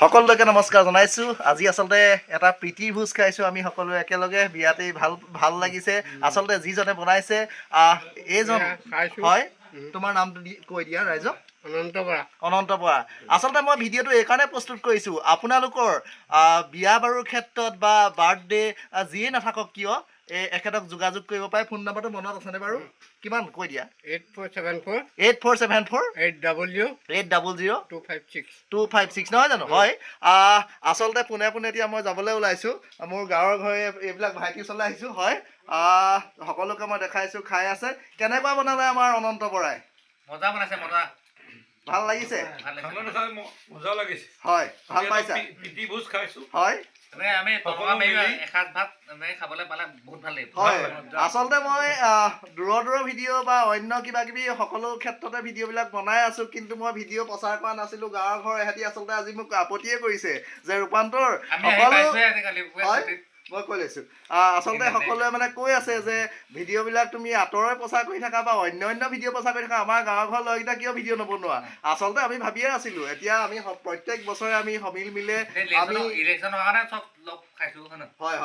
সকলোকে নমস্কাৰ জনাইছো। আজি আচলতে এটা প্ৰীতিৰ ভোজ খাইছো আমি সকলোৱে একেলগে বিয়াতেই ভাল লাগিছে। আচলতে যিজনে বনাইছে এইজন হয়, তোমাৰ নামটো কৈ দিয়া ৰাইজক। অনন্ত বৰা। আচলতে মই ভিডিঅ'টো এইকাৰণে প্ৰস্তুত কৰিছোঁ, আপোনালোকৰ বিয়া বাৰুৰ ক্ষেত্ৰত বা বাৰ্থডে যিয়ে নাথাকক কিয় এখেতক যোগাযোগ কৰিব পাৰে। ফোন নম্বৰটো মনত আছেনে বাৰু? কিমান কৈ দিয়া। 8474800256 নহয় জানো? হয়। আচলতে পোনে পোনে এতিয়া মই যাবলৈ ওলাইছোঁ। মোৰ গাঁৱৰ ঘৰে এইবিলাক ভাইটি ওচৰলৈ আহিছোঁ। হয়, সকলোকে মই দেখাইছোঁ, খাই আছে। কেনেকুৱা বনালে আমাৰ অনন্ত বৰাই? মজা বনাইছে, মজা। ভাল লাগিছে? মজা লাগিছে। হয়, ভাল পাইছা? প্ৰীতি ভোজ খাইছোঁ। হয়। আচলতে মই দূৰৰ ভিডিঅ' বা অন্য কিবা কিবি সকলো ক্ষেত্ৰতে ভিডিঅ'বিলাক বনাই আছোঁ, কিন্তু মই ভিডিঅ' প্ৰচাৰ কৰা নাছিলোঁ। গাঁৱৰ ঘৰ এহেঁতি আচলতে আজি মোক আপত্তিয়ে কৰিছে যে ৰূপান্তৰ মই কৈ লৈছোঁ। আচলতে সকলোৱে মানে কৈ আছে যে ভিডিঅ'বিলাক তুমি আঁতৰে প্ৰচাৰ কৰি থাকা বা অন্য ভিডিঅ' প্ৰচাৰ কৰি থাকা, আমাৰ গাঁৱৰ ঘৰৰ ল'ৰাকেইটা কিয় ভিডিঅ' নবনোৱা? আচলতে আমি ভাবিয়ে আছিলোঁ, এতিয়া আমি প্ৰত্যেক বছৰে আমি সমিল মিলে হয়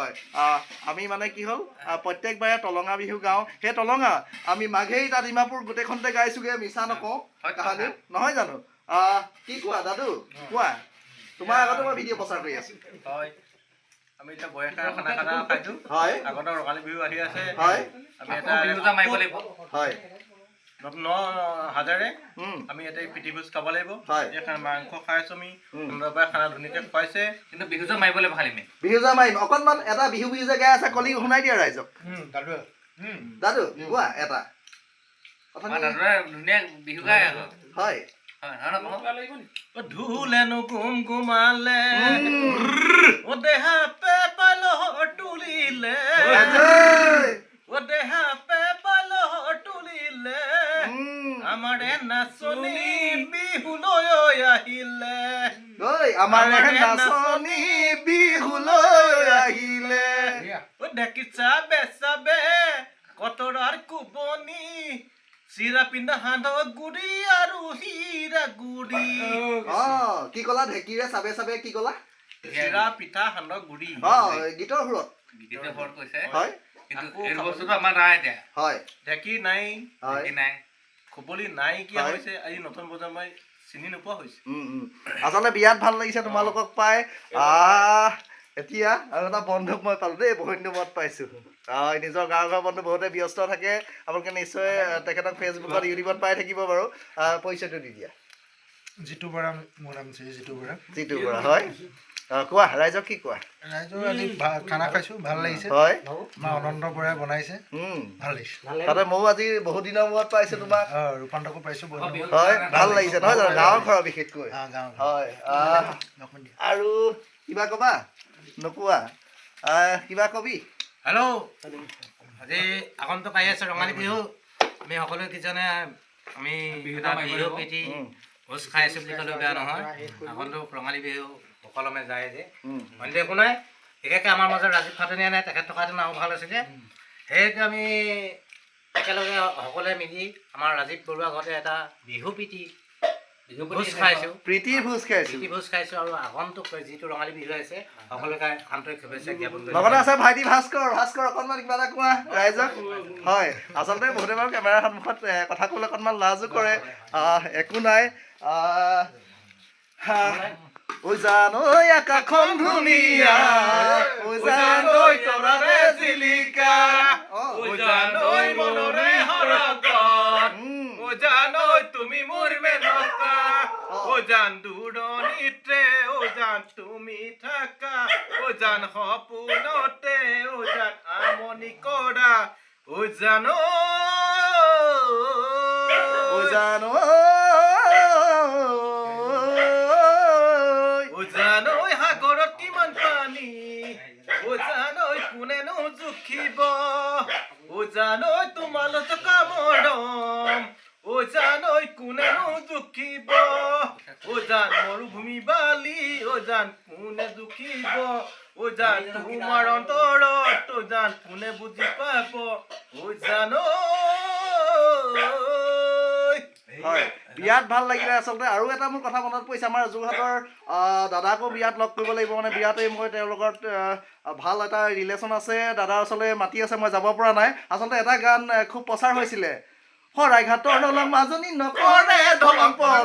আমি মানে কি হ'ল প্ৰত্যেকবাৰে টলঙা বিহু গাওঁ। সেই টলঙা আমি মাঘেই তাত ডিমাপুৰ গোটেইখনতে গাইছোগে, মিছা নকওঁ কাহানি নহয় জানো? কি কোৱা দাদু, কোৱা। তোমাৰ আগতে মই ভিডিঅ' প্ৰচাৰ কৰি আছোঁ। আমি এতিয়া বয়সীয়া খানা খাইছোঁ। হয়, আগতে ৰঙালী বিহু আহি আছে। হয়, আমি এটা মাৰিব লাগিব। হয়, 9,000 আমি ইয়াতে প্ৰীতি ভোজ খাব লাগিব। মাংস খাই আছো আমি, সুন্দৰবাৰে খানা ধুনীয়াকে খুৱাইছে, কিন্তু বিহুজা মাৰিব লাগিব। খালি বিহুজা মাৰিম। অকণমান এটা বিহু যে গাই আছে কলি শুনাই দিয়া ৰাইজক। দাদু কোৱা এটা ধুনীয়া বিহু গাই। হয়, ধুলেনো কুম কুমালে ও দেহা পে পালহ তুলিলে, ও দেহা পে পালহ তুলিলে, আমাৰে নাচনী বিহুলৈ আহিলে, আমাৰে নাচনী বিহুলৈ আহিলে, ও ঢেকিচা বেচাবে কটৰাৰ কুবনি, চিৰা পিন্ধা সাধ গুৰি আৰু হীৰা গুৰি। কি কলা? ঢেঁকীৰে চাবে চাবে কি কলা? চিৰা পিঠা সান্দহ গুৰি। গীতৰ সুৰত কৈছে। হয়, কিন্তু এই বস্তুটো আমাৰ নাই এতিয়া। হয়, ঢেঁকী নাই, খুবলি নাই, কি হৈছে আজি নতুন প্ৰজন্মই চিনি নোপোৱা হৈছে। আচলতে বিয়াত ভাল লাগিছে তোমালোকক পাই। এতিয়া আৰু এটা বন্ধুক মই পালোঁ দেই, বহুত দিনৰ মূৰত পাইছোঁ। নিজৰ গাঁৱৰ ঘৰৰ বন্ধু বহুতে ব্যস্ত থাকে, আপোনালোকে নিশ্চয় তেখেতক ফেচবুকত ইউটিউবত পাই থাকিব বাৰু। পৰিচয়টো দি দিয়া। জিতু বৰা, মোৰ নাম জিতু বৰা। জিতু বৰা, হয়। কোৱা ৰাইজক, কি কোৱা? ৰাইজৰ আজি খানা খাইছোঁ, ভাল লাগিছে। হয়, আমাৰ অনন্ত বৰাই বনাইছে, ভাল লাগিছে। তাতে ময়ো আজি বহুত দিনৰ মূৰত পাইছোঁ তোমাক। ৰূপান্তকো পাইছোঁ, হয়, ভাল লাগিছে নহয় জানো? গাঁৱৰ ঘৰৰ বিশেষকৈ। হয়, আৰু কিবা ক'বা? নোকোৱা? কিবা কবি? হেল্ল', আজি আগন্তুক আহি আছে ৰঙালী বিহু। আমি সকলোৱে কিজনে আমি বিহু প্ৰীতি ভোজ খাই আছোঁ বুলি ক'লেও বেয়া নহয়। আগন্তুক ৰঙালী বিহু সুকলমে যায় যে অন্য একো নাই। বিশেষকৈ আমাৰ মাজত ৰাজীৱ খাটনীয়া নাই, তেখেত থকাহেঁতেন আৰু ভাল আছিলে। সেইটো আমি একেলগে সকলোৱে মিলি আমাৰ ৰাজীৱ বৰুৱা ঘৰতে এটা বিহু ভোজ খাইছোঁ, প্ৰীতিৰ ভোজ খাইছোঁ। আৰু আগন্তুক যিটো ৰঙালী বিহু আছে সকলোকে আন্তৰিক শুভেচ্ছা জ্ঞাপন কৰিছোঁ। লগতে আছে ভাইটি ভাস্কৰ অকণমান কিবা এটা কোৱা ৰাইজক। হয়, আচলতে বহুতে বাৰু কেমেৰাৰ সন্মুখত কথা ক'বলৈ অকণমান লাজো কৰে, একো নাই। উজান ঐ আকাশখন ধুনীয়া, উজান ঐ তৰাৰে জিলিকা, উজান ঐ মনৰে হৰকত, উজান ঐ তুমি মোৰ মেনকা, উজান দূৰণিতে উজান তুমি থাকা, উজান সপোনতে উজান আমনি কৰা, উজান উজান উজান ঐ সাগৰত কিমান পানী, উজান ঐ কোনেনো জুখিব, উজান ঐ তোমালোক কামৰম, উজান ঐ কোনেনো জুখিব, উজান মৰুভূমি বালি, উজান কোনে জুখিব, উজান তোমাৰ অন্তৰত উজান কোনে বুজি পাব, উজান বিয়াত ভাল লাগিলে আচলতে। আৰু এটা মোৰ কথা মনত পৰিছে, আমাৰ যোৰহাটৰ দাদাকো বিয়াত লগ কৰিব লাগিব, মানে বিয়াতেই মই তেওঁৰ লগত ভাল এটা ৰিলেশ্যন আছে, দাদাৰ ওচৰলৈ মাতি আছে, মই যাব পৰা নাই। আচলতে এটা গান খুব প্ৰচাৰ হৈছিলে, শৰাইঘাটৰ দলং মাজনী নকৰে দলং পলং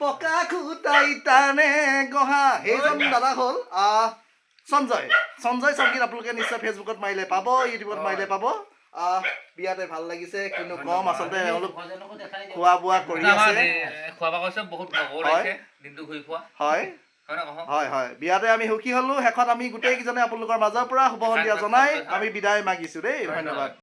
পকা খুটাই টানে গহা, সেইজন দাদা হ'ল সঞ্জয় সংগীত। আপোনালোকে নিশ্চয় ফেচবুকত মাৰিলে পাব, ইউটিউবত মাৰিলে পাব। বিয়াতে ভাল লাগিছে, কিন্তু কম আচলতে তেওঁলোক খোৱা বোৱা কৰি আছে। হয়, বিয়াতে আমি সুখী হ'লো। শেষত আমি গোটেইকেইজনে আপোনালোকৰ মাজৰ পৰা শুভ সন্ধিয়া জনাই আমি বিদায় মাগিছো দেই। ধন্যবাদ।